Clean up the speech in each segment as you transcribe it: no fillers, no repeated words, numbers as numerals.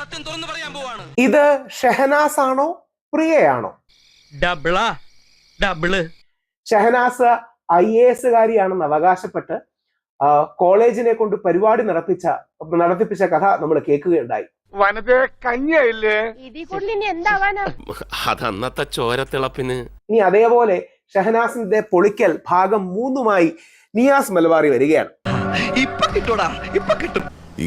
സത്യം തുറന്നു പറയാൻ പോവാണ്. ഇത് ഷെഹനാസ് ആണോ പ്രിയയാണോ? ഡബിള്. ഷെഹനാസ് IAS കാരിയാണെന്ന് അവകാശപ്പെട്ട് കോളേജിനെ കൊണ്ട് പരിപാടി നടത്തിപ്പിച്ച കഥ നമ്മൾ കേൾക്കുകയുണ്ടായി. അതന്നത്തെ ചോരത്തിളപ്പിന്. ഇനി അതേപോലെ ഷെഹനാസിന്റെ പൊളിക്കൽ ഭാഗം 3 നിയാസ് മലബാറി വരികയാണ്.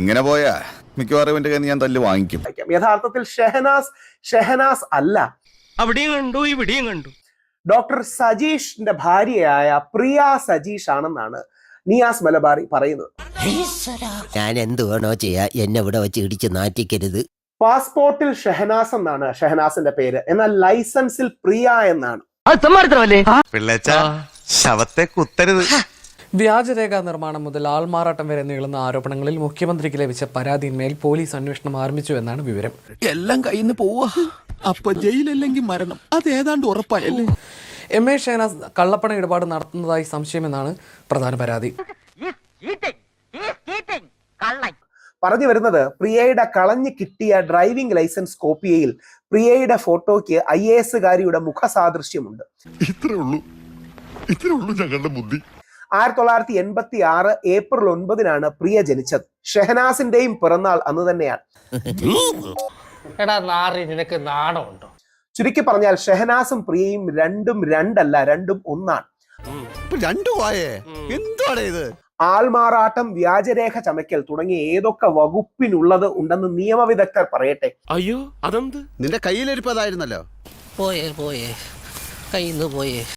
ഇങ്ങനെ പോയാ മിക്കവാറും എന്റെ കയ്യിൽ ഞാൻ തല്ല് വാങ്ങിക്കും. യഥാർത്ഥത്തിൽ ഷെഹനാസ് അല്ല, അവിടെയും കണ്ടു ഇവിടെയും കണ്ടു. ഡോക്ടർ സജീഷിന്റെ ഭാര്യയായ പ്രിയ സജീഷ് ആണെന്നാണ് നിയാസ് മലബാറി പറയുന്നത്. ഞാൻ എന്ത് വേണോ ചെയ്യാ, എന്നെ ഇവിടെ വെച്ച് ഇടിച്ച് നാറ്റിക്കരുത്. പാസ്പോർട്ടിൽ ഷെഹനാസ് എന്നാണ് ഷെഹനാസിന്റെ പേര്, എന്നാൽ ലൈസൻസിൽ പ്രിയ എന്നാണ്. ശവത്തെ കുത്തരുത്. വ്യാജരേഖാ നിർമ്മാണം മുതൽ ആൾമാറാട്ടം വരെ നീളുന്ന ആരോപണങ്ങളിൽ മുഖ്യമന്ത്രിക്ക് ലഭിച്ച പരാതിന്മേൽ പോലീസ് അന്വേഷണം ആരംഭിച്ചു എന്നാണ് വിവരം. എല്ലാം കയ്യിൽ നിന്ന് പോവാ. അപ്പൊ ജയിലല്ലെങ്കിൽ മരണം, അത് ഏതാണ്ട് ഉറപ്പായല്ലേ. MA ഷെഹനാസ് കള്ളപ്പണ ഇടപാട് നടത്തുന്നതായി സംശയമെന്നാണ് പ്രധാന പരാതി. പറഞ്ഞു വരുന്നത്, പ്രിയയുടെ കളഞ്ഞു കിട്ടിയ ഡ്രൈവിംഗ് ലൈസൻസ് കോപ്പിയിൽ പ്രിയയുടെ ഫോട്ടോയ്ക്ക് IAS കാരിയുടെ മുഖസാദൃശ്യമുണ്ട്. ഇത്രേ ഉള്ളൂ ഞങ്ങളുടെ ബുദ്ധി. 1986 ഏപ്രിൽ 9 പ്രിയ ജനിച്ചത്. ഷെഹനാസിന്റെയും പിറന്നാൾ അന്ന് തന്നെയാണ്. നിനക്ക് നാണമുണ്ടോ? ചുരുക്കി പറഞ്ഞാൽ ഷെഹനാസും പ്രിയയും രണ്ടും രണ്ടല്ല, രണ്ടും ഒന്നാണ്. ആൾമാറാട്ടം, വ്യാജരേഖ ചമയ്ക്കൽ തുടങ്ങിയ ഏതൊക്കെ വകുപ്പിനുള്ളത് ഉണ്ടെന്ന് നിയമവിദഗ്ധർ പറയട്ടെ. അയ്യോ അതെന്ത്? നിന്റെ കയ്യിലിരിപ്പതായിരുന്നല്ലോ. പോയേ കയ്യിന്ന് പോയേ.